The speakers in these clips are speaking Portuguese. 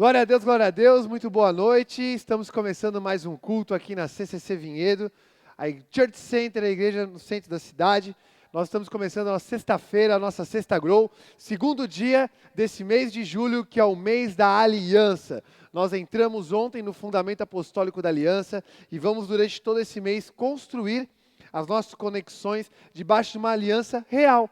Glória a Deus, muito boa noite. Estamos começando mais um culto aqui na CCC Vinhedo, a Church Center, a igreja no centro da cidade. Nós estamos começando a sexta-feira, a nossa Sexta Grow, segundo dia desse mês de julho, que é o mês da aliança. Nós entramos ontem no fundamento apostólico da aliança e vamos durante todo esse mês construir as nossas conexões debaixo de uma aliança real.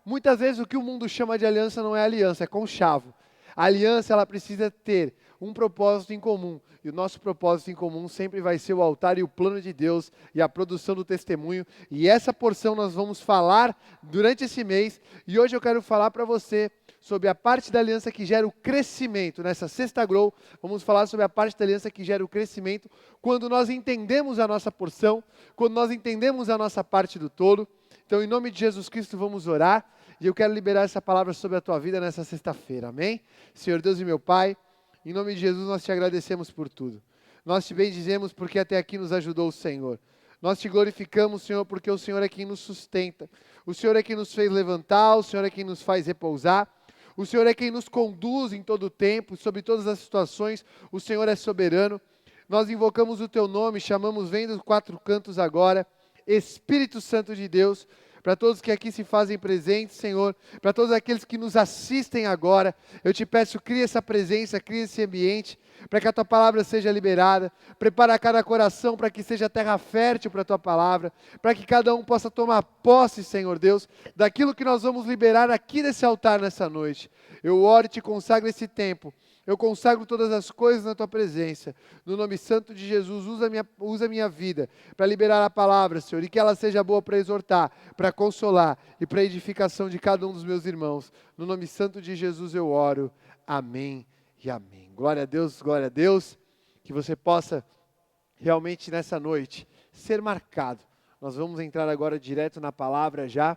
Muitas vezes o que o mundo chama de aliança não é aliança, é conchavo. A aliança, ela precisa ter um propósito em comum. E o nosso propósito em comum sempre vai ser o altar e o plano de Deus e a produção do testemunho. E essa porção nós vamos falar durante esse mês. E hoje eu quero falar para você sobre a parte da aliança que gera o crescimento. Nessa Sexta Grow, vamos falar sobre a parte da aliança que gera o crescimento quando nós entendemos a nossa porção, quando nós entendemos a nossa parte do todo. Então, em nome de Jesus Cristo, vamos orar. E eu quero liberar essa palavra sobre a tua vida nessa sexta-feira, amém? Senhor Deus e meu Pai, em nome de Jesus nós te agradecemos por tudo. Nós te bendizemos porque até aqui nos ajudou o Senhor. Nós te glorificamos, Senhor, porque o Senhor é quem nos sustenta. O Senhor é quem nos fez levantar, o Senhor é quem nos faz repousar. O Senhor é quem nos conduz em todo o tempo, sobre todas as situações, o Senhor é soberano. Nós invocamos o teu nome, chamamos, vem dos quatro cantos agora, Espírito Santo de Deus, para todos que aqui se fazem presentes, Senhor, para todos aqueles que nos assistem agora, eu te peço, cria essa presença, cria esse ambiente, para que a tua palavra seja liberada, prepara cada coração para que seja terra fértil para a tua palavra, para que cada um possa tomar posse, Senhor Deus, daquilo que nós vamos liberar aqui nesse altar nessa noite. Eu oro e te consagro esse tempo. Eu consagro todas as coisas na tua presença. No nome santo de Jesus, usa a minha vida para liberar a palavra, Senhor, e que ela seja boa para exortar, para consolar e para edificação de cada um dos meus irmãos. No nome santo de Jesus eu oro. Amém e amém. Glória a Deus, que você possa realmente nessa noite ser marcado. Nós vamos entrar agora direto na palavra já,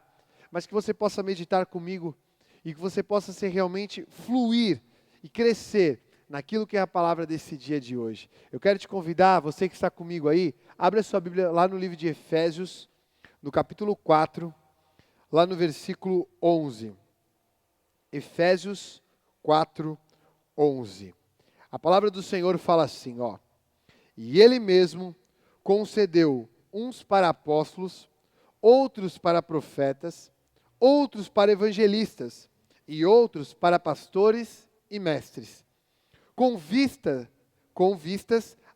mas que você possa meditar comigo e que você possa ser realmente fluir e crescer naquilo que é a palavra desse dia de hoje. Eu quero te convidar, você que está comigo aí, abra sua Bíblia lá no livro de Efésios, no capítulo 4, lá no versículo 11. Efésios 4, 11. A palavra do Senhor fala assim, ó. E Ele mesmo concedeu uns para apóstolos, outros para profetas, outros para evangelistas e outros para pastores e mestres, com vistas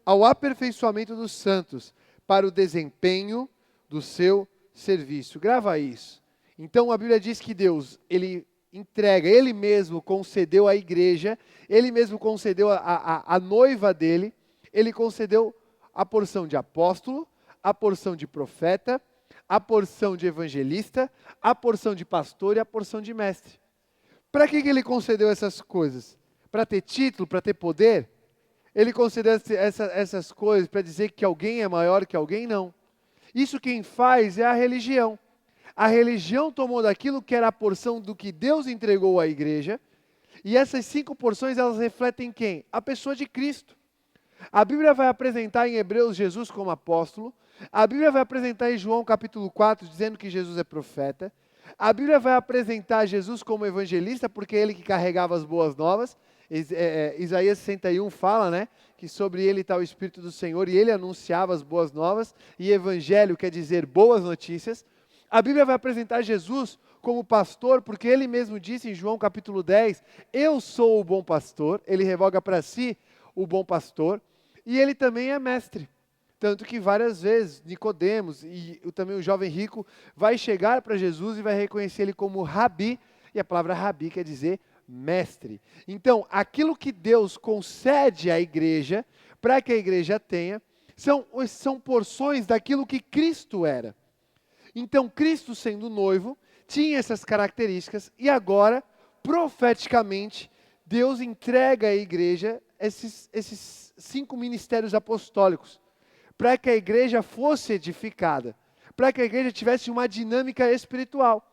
ao aperfeiçoamento dos santos, para o desempenho do seu serviço. Grava isso. Então a Bíblia diz que Deus, Ele entrega, Ele mesmo concedeu à igreja, Ele mesmo concedeu a noiva dele, Ele concedeu a porção de apóstolo, a porção de profeta, a porção de evangelista, a porção de pastor e a porção de mestre. Para que Ele concedeu essas coisas? Para ter título, para ter poder? Ele concedeu essas coisas para dizer que alguém é maior que alguém? Não. Isso quem faz é a religião. A religião tomou daquilo que era a porção do que Deus entregou à igreja, e essas 5 porções, elas refletem quem? A pessoa de Cristo. A Bíblia vai apresentar em Hebreus Jesus como apóstolo, a Bíblia vai apresentar em João capítulo 4, dizendo que Jesus é profeta, a Bíblia vai apresentar Jesus como evangelista, porque é ele que carregava as boas novas. Isaías 61 fala, né, que sobre ele está o Espírito do Senhor e ele anunciava as boas novas, e evangelho quer dizer boas notícias. A Bíblia vai apresentar Jesus como pastor, porque ele mesmo disse em João capítulo 10, eu sou o bom pastor, ele revoga para si o bom pastor, e ele também é mestre. Tanto que várias vezes Nicodemos e também o jovem rico vai chegar para Jesus e vai reconhecer ele como Rabi, e a palavra Rabi quer dizer mestre. Então, aquilo que Deus concede à igreja, para que a igreja tenha, são porções daquilo que Cristo era. Então, Cristo sendo noivo, tinha essas características, e agora, profeticamente, Deus entrega à igreja esses 5 ministérios apostólicos, para que a igreja fosse edificada, para que a igreja tivesse uma dinâmica espiritual.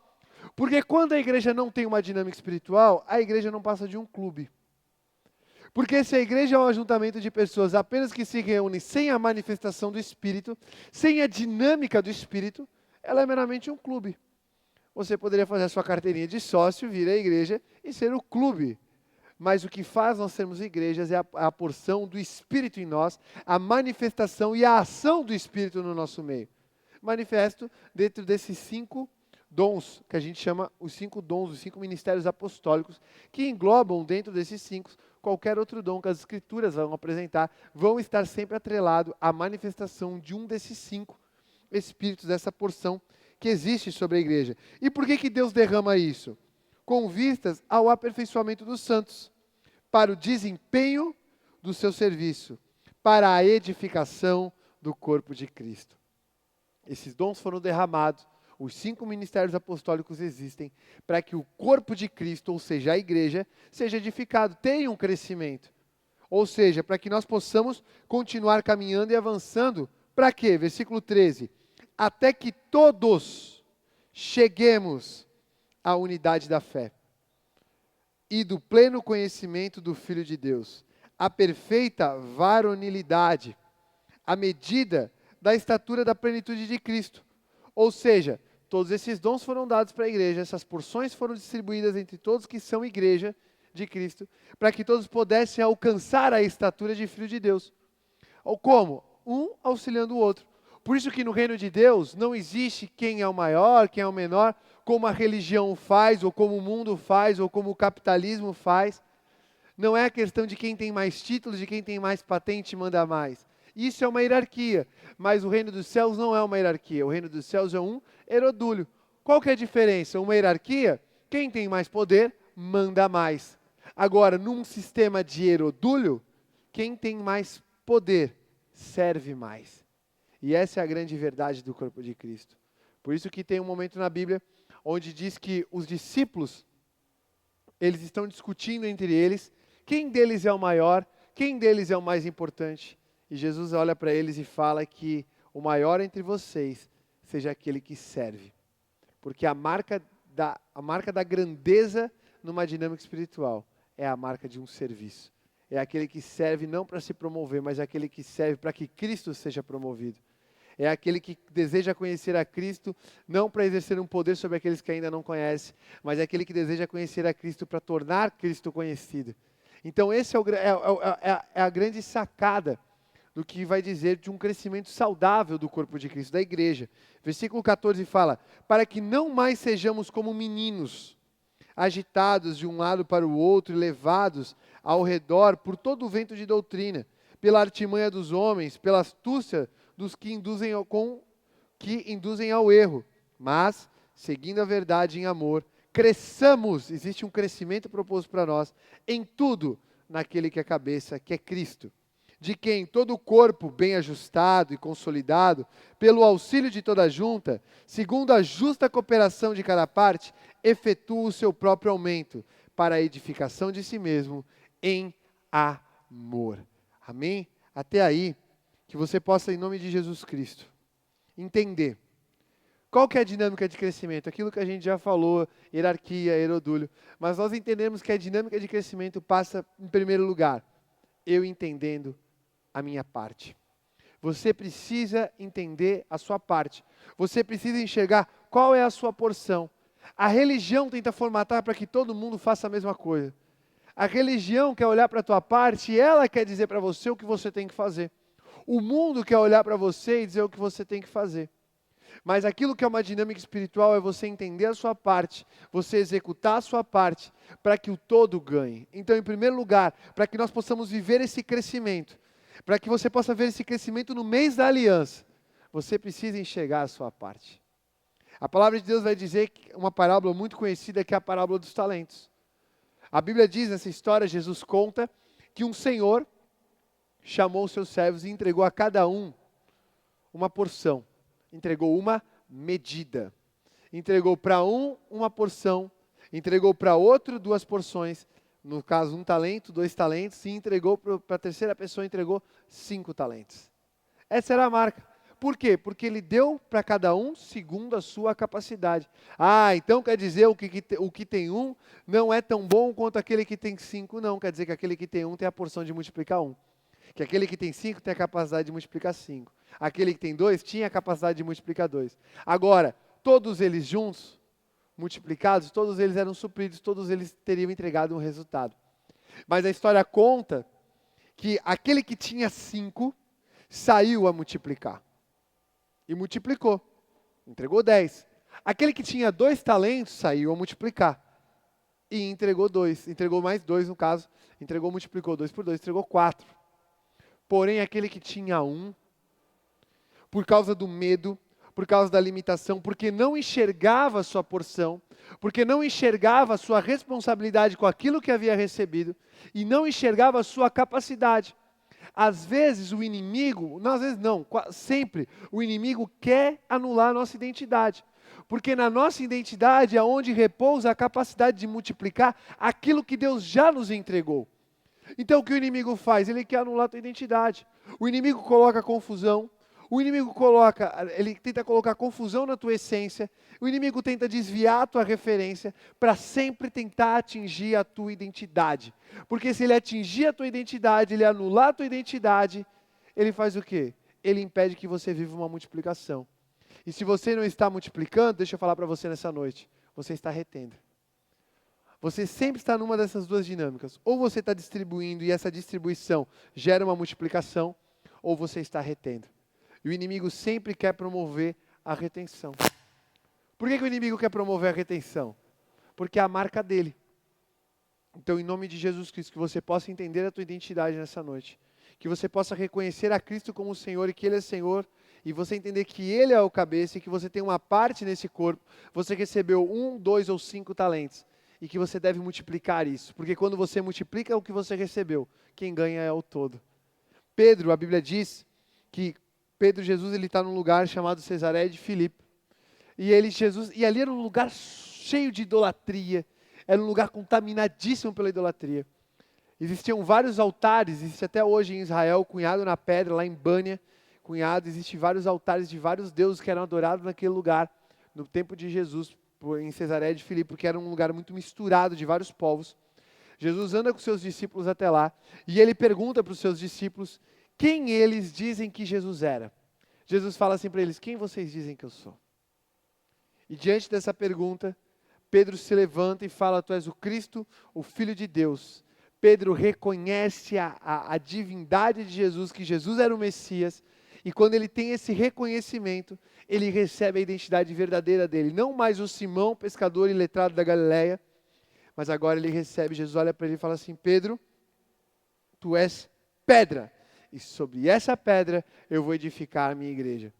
Porque quando a igreja não tem uma dinâmica espiritual, a igreja não passa de um clube. Porque se a igreja é um ajuntamento de pessoas apenas que se reúnem sem a manifestação do Espírito, sem a dinâmica do Espírito, ela é meramente um clube. Você poderia fazer a sua carteirinha de sócio, vir à igreja e ser o clube mas o que faz nós sermos igrejas é a porção do Espírito em nós, a manifestação e a ação do Espírito no nosso meio. Manifesto dentro desses 5 dons, que a gente chama os 5 dons, os 5 ministérios apostólicos, que englobam dentro desses 5 qualquer outro dom que as Escrituras vão apresentar, vão estar sempre atrelado à manifestação de um desses 5 Espíritos, dessa porção que existe sobre a igreja. E por que Deus derrama isso? Com vistas ao aperfeiçoamento dos santos, para o desempenho do seu serviço, para a edificação do corpo de Cristo. Esses dons foram derramados, os 5 ministérios apostólicos existem, para que o corpo de Cristo, ou seja, a igreja, seja edificado, tenha um crescimento. Ou seja, para que nós possamos continuar caminhando e avançando, para quê? Versículo 13. Até que todos cheguemos à unidade da fé e do pleno conhecimento do Filho de Deus, à perfeita varonilidade, à medida da estatura da plenitude de Cristo. Ou seja, todos esses dons foram dados para a igreja, essas porções foram distribuídas entre todos que são igreja de Cristo, para que todos pudessem alcançar a estatura de Filho de Deus. Ou como? Um auxiliando o outro. Por isso que no reino de Deus não existe quem é o maior, quem é o menor, como a religião faz, ou como o mundo faz, ou como o capitalismo faz. Não é a questão de quem tem mais títulos, de quem tem mais patente manda mais. Isso é uma hierarquia, mas o reino dos céus não é uma hierarquia. O reino dos céus é um herodúlio. Qual que é a diferença? Uma hierarquia, quem tem mais poder, manda mais. Agora, num sistema de herodúlio, quem tem mais poder, serve mais. E essa é a grande verdade do corpo de Cristo. Por isso que tem um momento na Bíblia onde diz que os discípulos, eles estão discutindo entre eles, quem deles é o maior, quem deles é o mais importante. E Jesus olha para eles e fala que o maior entre vocês seja aquele que serve. Porque a marca da grandeza numa dinâmica espiritual é a marca de um serviço. É aquele que serve não para se promover, mas é aquele que serve para que Cristo seja promovido. É aquele que deseja conhecer a Cristo, não para exercer um poder sobre aqueles que ainda não conhecem, mas é aquele que deseja conhecer a Cristo para tornar Cristo conhecido. Então esse é a grande sacada do que vai dizer de um crescimento saudável do corpo de Cristo, da igreja. Versículo 14 fala, para que não mais sejamos como meninos, agitados de um lado para o outro e levados ao redor por todo o vento de doutrina, pela artimanha dos homens, pela astúcia dos que induzem ao erro, mas, seguindo a verdade em amor, cresçamos, existe um crescimento proposto para nós, em tudo, naquele que é a cabeça, que é Cristo, de quem todo o corpo bem ajustado e consolidado, pelo auxílio de toda a junta, segundo a justa cooperação de cada parte, efetua o seu próprio aumento, para a edificação de si mesmo, em amor. Amém? Até aí, que você possa, em nome de Jesus Cristo, entender qual que é a dinâmica de crescimento, aquilo que a gente já falou, hierarquia, herodúlio, mas nós entendemos que a dinâmica de crescimento passa, em primeiro lugar, eu entendendo a minha parte. Você precisa entender a sua parte, você precisa enxergar qual é a sua porção. A religião tenta formatar para que todo mundo faça a mesma coisa. A religião quer olhar para a tua parte e ela quer dizer para você o que você tem que fazer. O mundo quer olhar para você e dizer o que você tem que fazer. Mas aquilo que é uma dinâmica espiritual é você entender a sua parte, você executar a sua parte, para que o todo ganhe. Então, em primeiro lugar, para que nós possamos viver esse crescimento, para que você possa ver esse crescimento no mês da aliança, você precisa enxergar a sua parte. A palavra de Deus vai dizer uma parábola muito conhecida, que é a parábola dos talentos. A Bíblia diz nessa história, Jesus conta, que um senhor chamou os seus servos e entregou a cada um uma porção. Entregou uma medida. Entregou para um uma porção, entregou para outro 2 porções, no caso 1 talento, 2 talentos, e entregou para a terceira pessoa, entregou 5 talentos. Essa era a marca. Por quê? Porque ele deu para cada um segundo a sua capacidade. Ah, então quer dizer o que tem 1 não é tão bom quanto aquele que tem 5? Não, quer dizer que aquele que tem 1 tem a porção de multiplicar 1. Que aquele que tem 5 tem a capacidade de multiplicar 5. Aquele que tem 2 tinha a capacidade de multiplicar 2. Agora, todos eles juntos, multiplicados, todos eles eram supridos, todos eles teriam entregado um resultado. Mas a história conta que aquele que tinha 5 saiu a multiplicar. E multiplicou. Entregou 10. Aquele que tinha 2 talentos saiu a multiplicar. E entregou 2. Entregou mais 2 no caso. Entregou, multiplicou 2 por 2, entregou 4. Porém, aquele que tinha 1, por causa do medo, por causa da limitação, porque não enxergava a sua porção, porque não enxergava a sua responsabilidade com aquilo que havia recebido, e não enxergava a sua capacidade. Às vezes o inimigo, não, às vezes não, sempre, o inimigo quer anular a nossa identidade. Porque na nossa identidade é onde repousa a capacidade de multiplicar aquilo que Deus já nos entregou. Então o que o inimigo faz? Ele quer anular a tua identidade. O inimigo coloca confusão. O inimigo ele tenta colocar confusão na tua essência. O inimigo tenta desviar a tua referência para sempre tentar atingir a tua identidade. Porque se ele atingir a tua identidade, ele anular a tua identidade, ele faz o quê? Ele impede que você viva uma multiplicação. E se você não está multiplicando, deixa eu falar para você nessa noite, você está retendo. Você sempre está numa dessas duas dinâmicas. Ou você está distribuindo e essa distribuição gera uma multiplicação, ou você está retendo. E o inimigo sempre quer promover a retenção. Por que o inimigo quer promover a retenção? Porque é a marca dele. Então, em nome de Jesus Cristo, que você possa entender a tua identidade nessa noite. Que você possa reconhecer a Cristo como Senhor e que Ele é Senhor. E você entender que Ele é o cabeça e que você tem uma parte nesse corpo. Você recebeu 1, 2 ou 5 talentos. E que você deve multiplicar isso. Porque quando você multiplica o que você recebeu, quem ganha é o todo. Pedro, a Bíblia diz que Jesus, ele está num lugar chamado Cesareia de Filipe. E ali era um lugar cheio de idolatria. Era um lugar contaminadíssimo pela idolatria. Existiam vários altares, existe até hoje em Israel, cunhado na pedra, lá em Bânia, existem vários altares de vários deuses que eram adorados naquele lugar, no tempo de Jesus, em Cesareia de Filipe, porque era um lugar muito misturado de vários povos. Jesus anda com seus discípulos até lá, e ele pergunta para os seus discípulos quem eles dizem que Jesus era. Jesus fala assim para eles, quem vocês dizem que eu sou? E diante dessa pergunta, Pedro se levanta e fala, tu és o Cristo, o Filho de Deus. Pedro reconhece a divindade de Jesus, que Jesus era o Messias, e quando ele tem esse reconhecimento, ele recebe a identidade verdadeira dele. Não mais o Simão, pescador e letrado da Galileia, mas agora ele recebe, Jesus olha para ele e fala assim, Pedro, tu és pedra, e sobre essa pedra eu vou edificar a minha igreja.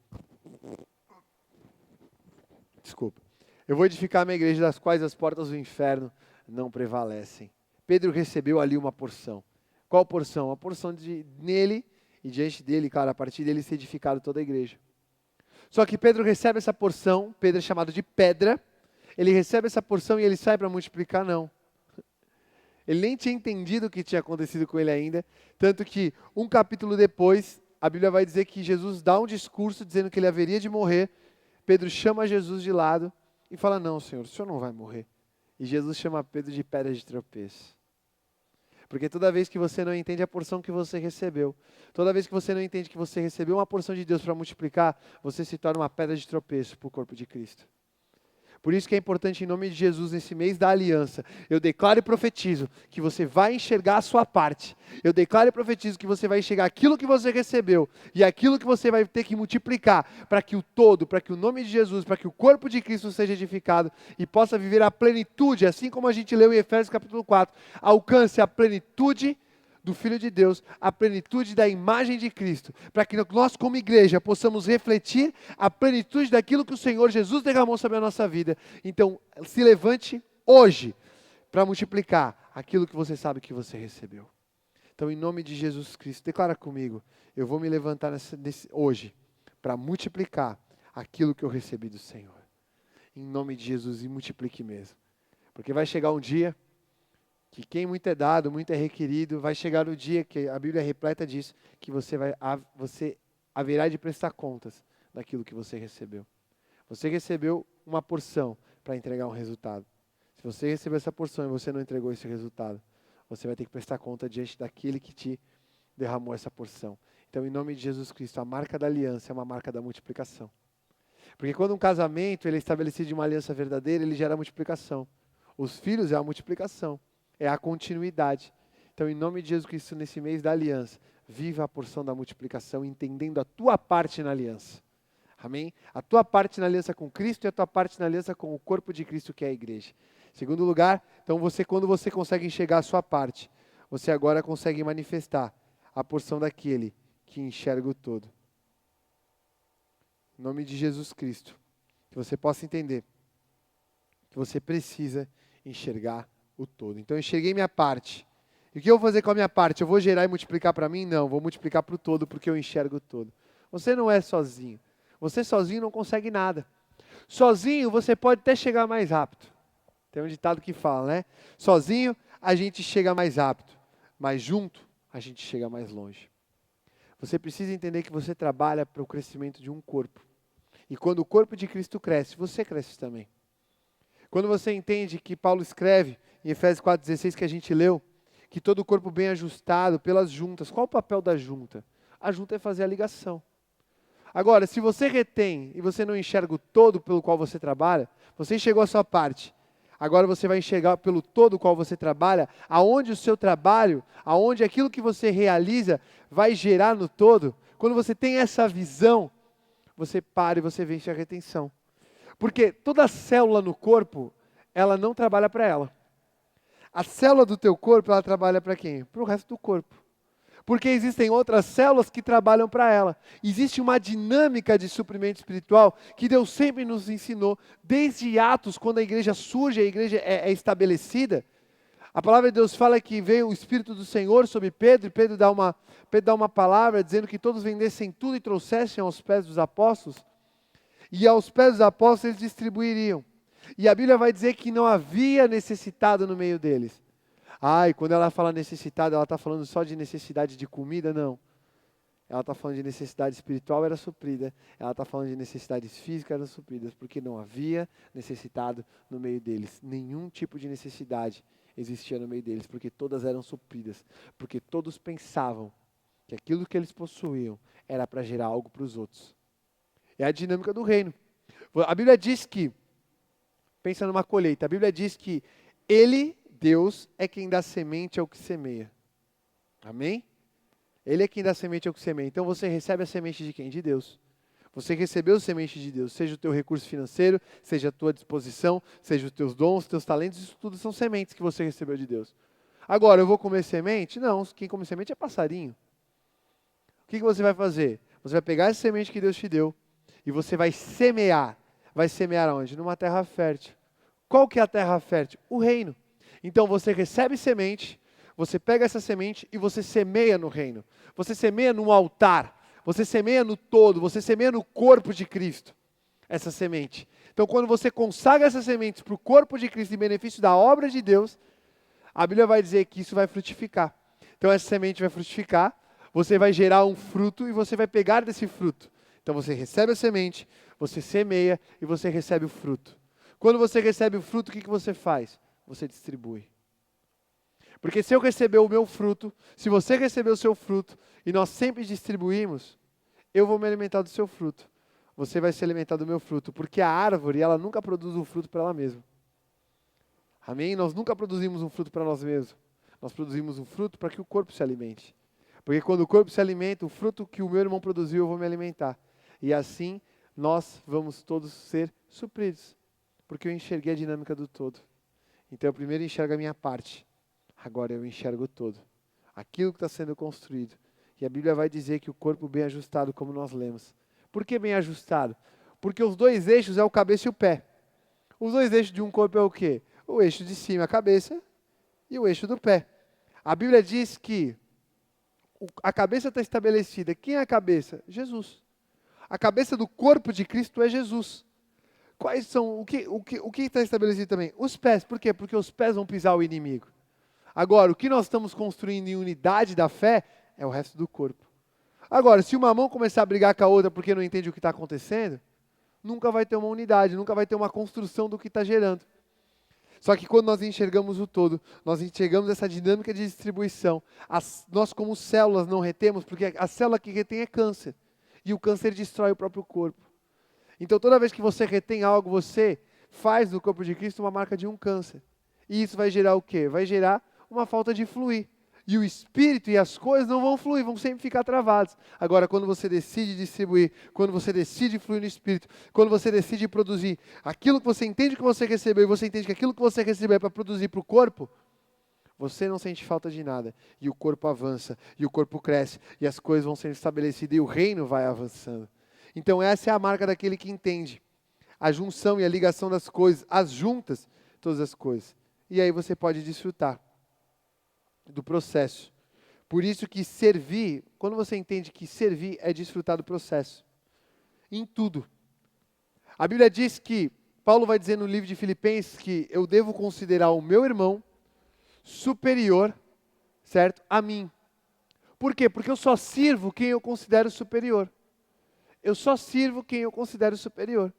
Desculpa. Eu vou edificar a minha igreja, das quais as portas do inferno não prevalecem. Pedro recebeu ali uma porção. Qual porção? A porção nele e diante dele, cara, a partir dele ser edificado toda a igreja. Só que Pedro recebe essa porção, Pedro é chamado de pedra, ele recebe essa porção e ele sai para multiplicar? Não. Ele nem tinha entendido o que tinha acontecido com ele ainda, tanto que um capítulo depois, a Bíblia vai dizer que Jesus dá um discurso dizendo que ele haveria de morrer. Pedro chama Jesus de lado e fala, não, Senhor, o Senhor não vai morrer. E Jesus chama Pedro de pedra de tropeço. Porque toda vez que você não entende a porção que você recebeu, toda vez que você não entende que você recebeu uma porção de Deus para multiplicar, você se torna uma pedra de tropeço para o corpo de Cristo. Por isso que é importante, em nome de Jesus, nesse mês da aliança, eu declaro e profetizo que você vai enxergar a sua parte. Eu declaro e profetizo que você vai enxergar aquilo que você recebeu e aquilo que você vai ter que multiplicar para que o todo, para que o nome de Jesus, para que o corpo de Cristo seja edificado e possa viver a plenitude, assim como a gente leu em Efésios capítulo 4, alcance a plenitude do Filho de Deus, a plenitude da imagem de Cristo, para que nós como igreja possamos refletir a plenitude daquilo que o Senhor Jesus derramou sobre a nossa vida. Então, se levante hoje para multiplicar aquilo que você sabe que você recebeu. Então, em nome de Jesus Cristo, declara comigo, eu vou me levantar hoje para multiplicar aquilo que eu recebi do Senhor. Em nome de Jesus, e multiplique mesmo. Porque vai chegar um dia que quem muito é dado, muito é requerido, vai chegar o dia que a Bíblia é repleta disso, que você haverá de prestar contas daquilo que você recebeu. Você recebeu uma porção para entregar um resultado. Se você recebeu essa porção e você não entregou esse resultado, você vai ter que prestar conta diante daquele que te derramou essa porção. Então, em nome de Jesus Cristo, a marca da aliança é uma marca da multiplicação. Porque quando um casamento ele é estabelecido de uma aliança verdadeira, ele gera multiplicação. Os filhos é a multiplicação. É a continuidade. Então, em nome de Jesus Cristo, nesse mês da aliança, viva a porção da multiplicação, entendendo a tua parte na aliança. Amém? A tua parte na aliança com Cristo e a tua parte na aliança com o corpo de Cristo, que é a igreja. Segundo lugar, então quando você consegue enxergar a sua parte, você agora consegue manifestar a porção daquele que enxerga o todo. Em nome de Jesus Cristo, que você possa entender que você precisa enxergar o todo. Então, eu enxerguei minha parte. E o que eu vou fazer com a minha parte? Eu vou gerar e multiplicar para mim? Não, vou multiplicar para o todo, porque eu enxergo o todo. Você não é sozinho. Você sozinho não consegue nada. Sozinho você pode até chegar mais rápido. Tem um ditado que fala, né? Sozinho a gente chega mais rápido, mas junto a gente chega mais longe. Você precisa entender que você trabalha para o crescimento de um corpo. E quando o corpo de Cristo cresce, você cresce também. Quando você entende que Paulo escreve em Efésios 4,16 que a gente leu, que todo o corpo bem ajustado pelas juntas. Qual o papel da junta? A junta é fazer a ligação. Agora, se você retém e você não enxerga o todo pelo qual você trabalha, você enxergou a sua parte. Agora você vai enxergar pelo todo qual você trabalha, aonde o seu trabalho, aonde aquilo que você realiza vai gerar no todo. Quando você tem essa visão, você para e você vence a retenção. Porque toda célula no corpo, ela não trabalha para ela. A célula do teu corpo, ela trabalha para quem? Para o resto do corpo. Porque existem outras células que trabalham para ela. Existe uma dinâmica de suprimento espiritual que Deus sempre nos ensinou, desde Atos, quando a igreja surge, a igreja é estabelecida. A palavra de Deus fala que veio o Espírito do Senhor sobre Pedro, e Pedro dá uma palavra dizendo que todos vendessem tudo e trouxessem aos pés dos apóstolos. E aos pés dos apóstolos eles distribuiriam. E a Bíblia vai dizer que não havia necessitado no meio deles. E quando ela fala necessitado, ela está falando só de necessidade de comida? Não. Ela está falando de necessidade espiritual, era suprida. Ela está falando de necessidades físicas, eram supridas, porque não havia necessitado no meio deles. Nenhum tipo de necessidade existia no meio deles, porque todas eram supridas. Porque todos pensavam que aquilo que eles possuíam era para gerar algo para os outros. É a dinâmica do reino. A Bíblia diz que, pensa numa colheita, a Bíblia diz que Ele, Deus, é quem dá semente ao que semeia. Amém? Ele é quem dá semente ao que semeia. Então você recebe a semente de quem? De Deus. Você recebeu a semente de Deus, seja o teu recurso financeiro, seja a tua disposição, seja os teus dons, os teus talentos, isso tudo são sementes que você recebeu de Deus. Agora, eu vou comer semente? Não, quem come semente é passarinho. O que você vai fazer? Você vai pegar essa semente que Deus te deu e você vai semear. Vai semear onde? Numa terra fértil. Qual que é a terra fértil? O reino. Então você recebe semente, você pega essa semente e você semeia no reino. Você semeia no altar, você semeia no todo, você semeia no corpo de Cristo, essa semente. Então quando você consagra essas sementes para o corpo de Cristo em benefício da obra de Deus, a Bíblia vai dizer que isso vai frutificar. Então essa semente vai frutificar, você vai gerar um fruto e você vai pegar desse fruto. Então você recebe a semente, você semeia e você recebe o fruto. Quando você recebe o fruto, o que você faz? Você distribui. Porque se eu receber o meu fruto, se você receber o seu fruto, e nós sempre distribuímos, eu vou me alimentar do seu fruto. Você vai se alimentar do meu fruto, porque a árvore, ela nunca produz um fruto para ela mesma. Amém? Nós nunca produzimos um fruto para nós mesmos. Nós produzimos um fruto para que o corpo se alimente. Porque quando o corpo se alimenta, o fruto que o meu irmão produziu, eu vou me alimentar. E assim, nós vamos todos ser supridos. Porque eu enxerguei a dinâmica do todo. Então eu primeiro enxergo a minha parte. Agora eu enxergo o todo. Aquilo que está sendo construído. E a Bíblia vai dizer que o corpo bem ajustado, como nós lemos. Por que bem ajustado? Porque os dois eixos é o cabeça e o pé. Os dois eixos de um corpo é o quê? O eixo de cima, a cabeça, e o eixo do pé. A Bíblia diz que a cabeça está estabelecida. Quem é a cabeça? Jesus. A cabeça do corpo de Cristo é Jesus. Quais são, o que está estabelecido também? Os pés. Por quê? Porque os pés vão pisar o inimigo. Agora, o que nós estamos construindo em unidade da fé é o resto do corpo. Agora, se uma mão começar a brigar com a outra porque não entende o que está acontecendo, nunca vai ter uma unidade, nunca vai ter uma construção do que está gerando. Só que quando nós enxergamos o todo, nós enxergamos essa dinâmica de distribuição. Nós como células não retemos, porque a célula que retém é câncer. E o câncer destrói o próprio corpo. Então toda vez que você retém algo, você faz no corpo de Cristo uma marca de um câncer. E isso vai gerar o quê? Vai gerar uma falta de fluir. E o espírito e as coisas não vão fluir, vão sempre ficar travados. Agora, quando você decide distribuir, quando você decide fluir no espírito, quando você decide produzir aquilo que você entende que você recebeu, e você entende que aquilo que você recebeu é para produzir para o corpo, você não sente falta de nada. E o corpo avança, e o corpo cresce, e as coisas vão sendo estabelecidas, e o reino vai avançando. Então essa é a marca daquele que entende a junção e a ligação das coisas, as juntas, todas as coisas. E aí você pode desfrutar do processo. Por isso que servir, quando você entende que servir é desfrutar do processo, em tudo. A Bíblia diz que, Paulo vai dizer no livro de Filipenses que eu devo considerar o meu irmão superior, certo, a mim. Por quê? Porque eu só sirvo quem eu considero superior. Eu só sirvo quem eu considero superior.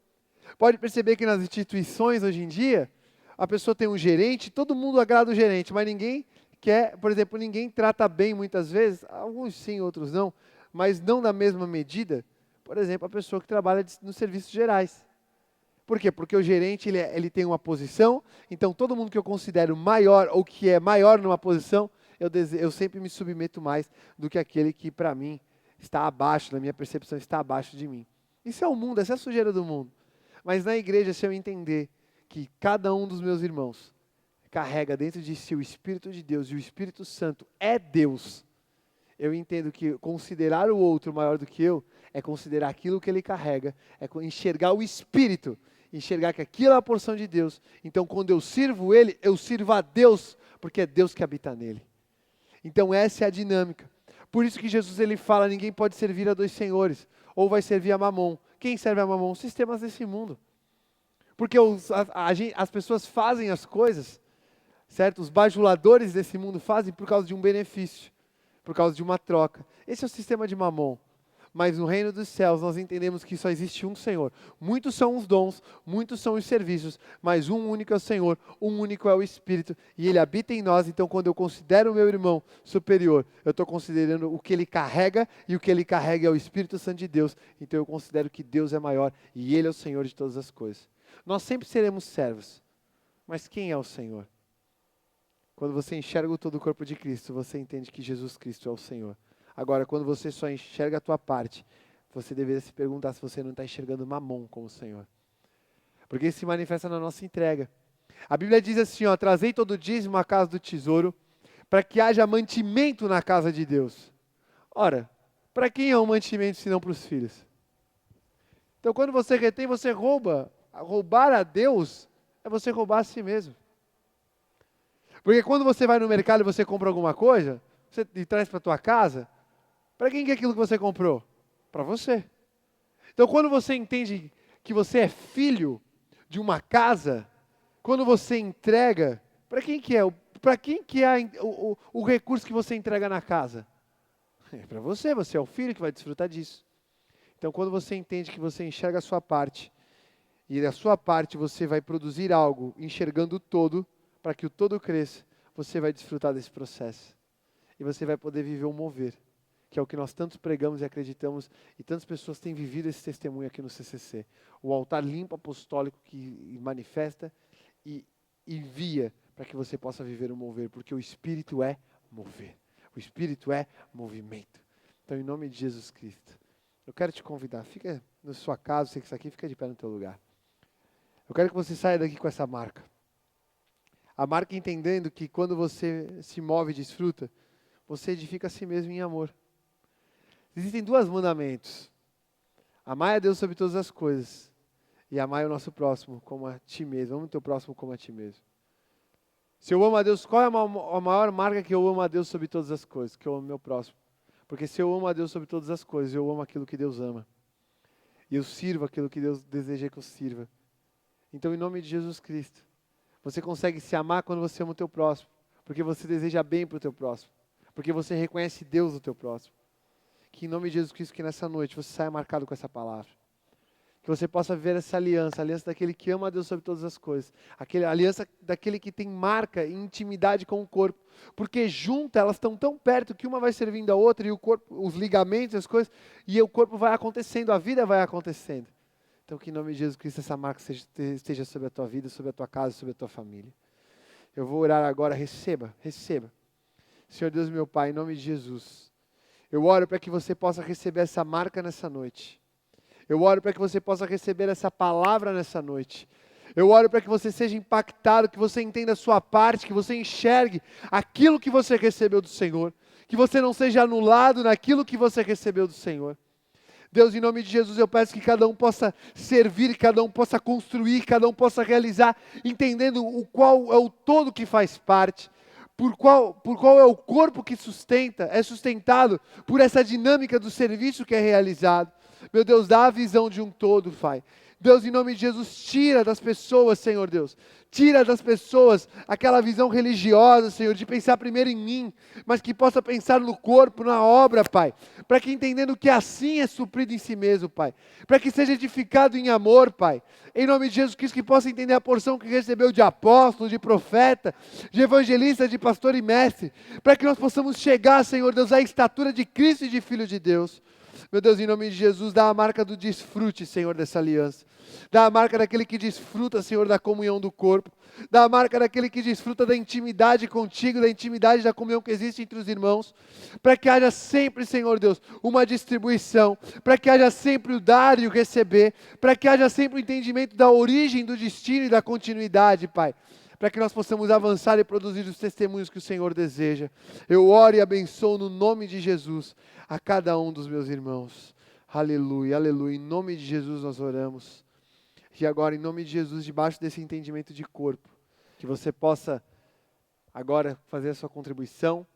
Pode perceber que nas instituições hoje em dia, a pessoa tem um gerente, todo mundo agrada o gerente, mas ninguém quer, por exemplo, ninguém trata bem muitas vezes, alguns sim, outros não, mas não da mesma medida, por exemplo, a pessoa que trabalha nos serviços gerais. Por quê? Porque o gerente ele tem uma posição, então todo mundo que eu considero maior ou que é maior numa posição, eu sempre me submeto mais do que aquele que para mim está abaixo, na minha percepção está abaixo de mim. Isso é o mundo, essa é a sujeira do mundo. Mas na igreja, se eu entender que cada um dos meus irmãos carrega dentro de si o Espírito de Deus e o Espírito Santo é Deus, eu entendo que considerar o outro maior do que eu é considerar aquilo que ele carrega, é enxergar o Espírito, enxergar que aquilo é a porção de Deus. Então, quando eu sirvo ele, eu sirvo a Deus, porque é Deus que habita nele. Então, essa é a dinâmica. Por isso que Jesus ele fala, ninguém pode servir a dois senhores, ou vai servir a Mamon. Quem serve a Mamon? Os sistemas desse mundo. Porque as pessoas fazem as coisas, certo? Os bajuladores desse mundo fazem por causa de um benefício, por causa de uma troca. Esse é o sistema de Mamon. Mas no reino dos céus nós entendemos que só existe um Senhor. Muitos são os dons, muitos são os serviços, mas um único é o Senhor, um único é o Espírito, e Ele habita em nós. Então quando eu considero o meu irmão superior, eu estou considerando o que ele carrega, e o que ele carrega é o Espírito Santo de Deus. Então eu considero que Deus é maior, e Ele é o Senhor de todas as coisas. Nós sempre seremos servos, mas quem é o Senhor? Quando você enxerga o todo o corpo de Cristo, você entende que Jesus Cristo é o Senhor. Agora, quando você só enxerga a tua parte, você deveria se perguntar se você não está enxergando Mamon como Senhor. Porque isso se manifesta na nossa entrega. A Bíblia diz assim, ó, trazei todo dízimo à casa do tesouro, para que haja mantimento na casa de Deus. Ora, para quem é o mantimento se não para os filhos? Então, quando você retém, você rouba. Roubar a Deus é você roubar a si mesmo. Porque quando você vai no mercado e você compra alguma coisa, e traz para a tua casa, para quem que é aquilo que você comprou? Para você. Então, quando você entende que você é filho de uma casa, quando você entrega, para quem que é? Para quem que é o recurso que você entrega na casa? É para você, você é o filho que vai desfrutar disso. Então, quando você entende que você enxerga a sua parte, e da sua parte você vai produzir algo, enxergando o todo, para que o todo cresça, você vai desfrutar desse processo. E você vai poder viver o mover, que é o que nós tantos pregamos e acreditamos, e tantas pessoas têm vivido esse testemunho aqui no CCC. O altar limpo apostólico que manifesta e envia para que você possa viver o mover, porque o Espírito é mover. O Espírito é movimento. Então, em nome de Jesus Cristo, eu quero te convidar, fica na sua casa, você que está aqui, fica de pé no teu lugar. Eu quero que você saia daqui com essa marca. A marca entendendo que quando você se move e desfruta, você edifica a si mesmo em amor. Existem dois mandamentos. Amar a Deus sobre todas as coisas. E amar o nosso próximo como a ti mesmo. Ame o teu próximo como a ti mesmo. Se eu amo a Deus, qual é a maior marca que eu amo a Deus sobre todas as coisas? Que eu amo o meu próximo. Porque se eu amo a Deus sobre todas as coisas, eu amo aquilo que Deus ama. E eu sirvo aquilo que Deus deseja que eu sirva. Então, em nome de Jesus Cristo, você consegue se amar quando você ama o teu próximo. Porque você deseja bem para o teu próximo. Porque você reconhece Deus no teu próximo. Que em nome de Jesus Cristo, que nessa noite você saia marcado com essa palavra. Que você possa ver essa aliança, a aliança daquele que ama a Deus sobre todas as coisas. A aliança daquele que tem marca e intimidade com o corpo. Porque juntas elas estão tão perto que uma vai servindo a outra e o corpo, os ligamentos, as coisas, e o corpo vai acontecendo, a vida vai acontecendo. Então que em nome de Jesus Cristo essa marca esteja sobre a tua vida, sobre a tua casa, sobre a tua família. Eu vou orar agora, receba, receba. Senhor Deus meu Pai, em nome de Jesus, eu oro para que você possa receber essa marca nessa noite. Eu oro para que você possa receber essa palavra nessa noite. Eu oro para que você seja impactado, que você entenda a sua parte, que você enxergue aquilo que você recebeu do Senhor. Que você não seja anulado naquilo que você recebeu do Senhor. Deus, em nome de Jesus, eu peço que cada um possa servir, cada um possa construir, cada um possa realizar, entendendo o qual é o todo que faz parte, por qual é o corpo que sustenta, é sustentado por essa dinâmica do serviço que é realizado. Meu Deus, dá a visão de um todo, Pai. Deus, em nome de Jesus, tira das pessoas, Senhor Deus, tira das pessoas aquela visão religiosa, Senhor, de pensar primeiro em mim, mas que possa pensar no corpo, na obra, Pai, para que entendendo que assim é suprido em si mesmo, Pai, para que seja edificado em amor, Pai, em nome de Jesus Cristo, que possa entender a porção que recebeu de apóstolo, de profeta, de evangelista, de pastor e mestre, para que nós possamos chegar, Senhor Deus, à estatura de Cristo e de Filho de Deus. Meu Deus, em nome de Jesus, dá a marca do desfrute, Senhor, dessa aliança. Dá a marca daquele que desfruta, Senhor, da comunhão do corpo. Dá a marca daquele que desfruta da intimidade contigo, da intimidade da comunhão que existe entre os irmãos. Para que haja sempre, Senhor Deus, uma distribuição. Para que haja sempre o dar e o receber. Para que haja sempre o entendimento da origem, do destino e da continuidade, Pai. Para que nós possamos avançar e produzir os testemunhos que o Senhor deseja. Eu oro e abençoo no nome de Jesus a cada um dos meus irmãos. Aleluia, aleluia. Em nome de Jesus nós oramos. E agora, em nome de Jesus, debaixo desse entendimento de corpo, que você possa agora fazer a sua contribuição.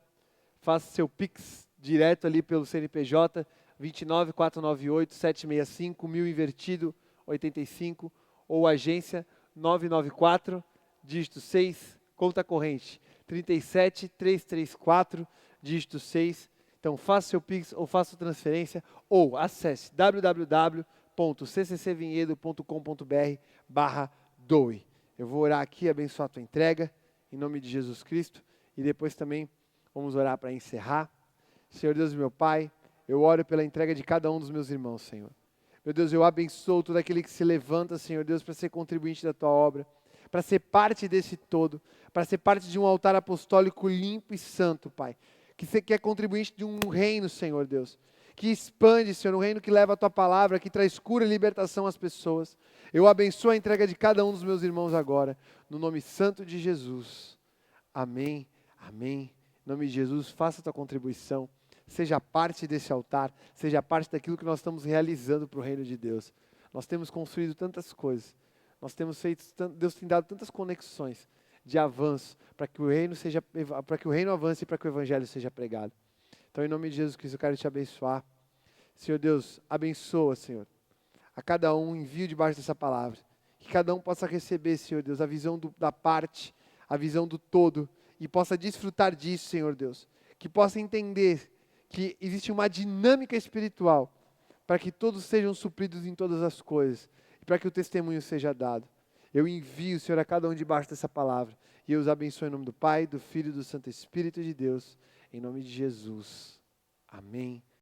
Faça seu Pix direto ali pelo CNPJ 29498-765, 1000 invertido 85, ou agência 994, dígito 6, conta corrente 37334, dígito 6. Então faça seu Pix ou faça transferência ou acesse www.cccvinhedo.com.br/doe. Eu vou orar aqui, abençoar a tua entrega, em nome de Jesus Cristo, e depois também vamos orar para encerrar. Senhor Deus meu Pai, eu oro pela entrega de cada um dos meus irmãos, Senhor. Meu Deus, eu abençoo todo aquele que se levanta, Senhor Deus, para ser contribuinte da tua obra, para ser parte desse todo, para ser parte de um altar apostólico limpo e santo, Pai. Que é contribuinte de um reino, Senhor Deus, que expande, Senhor, um reino que leva a tua palavra, que traz cura e libertação às pessoas. Eu abençoo a entrega de cada um dos meus irmãos agora, no nome santo de Jesus. Amém, amém. Em nome de Jesus, faça a tua contribuição, seja parte desse altar, seja parte daquilo que nós estamos realizando para o reino de Deus. Nós temos construído tantas coisas, nós temos feito, Deus tem dado tantas conexões de avanço, para que o reino avance e para que o evangelho seja pregado. Então, em nome de Jesus Cristo, eu quero te abençoar. Senhor Deus, abençoa, Senhor, a cada um, envio debaixo dessa palavra, que cada um possa receber, Senhor Deus, a visão da parte, a visão do todo, e possa desfrutar disso, Senhor Deus, que possa entender que existe uma dinâmica espiritual, para que todos sejam supridos em todas as coisas, e para que o testemunho seja dado. Eu envio, Senhor, a cada um debaixo dessa palavra. E eu os abençoo em nome do Pai, do Filho e do Santo Espírito de Deus. Em nome de Jesus. Amém.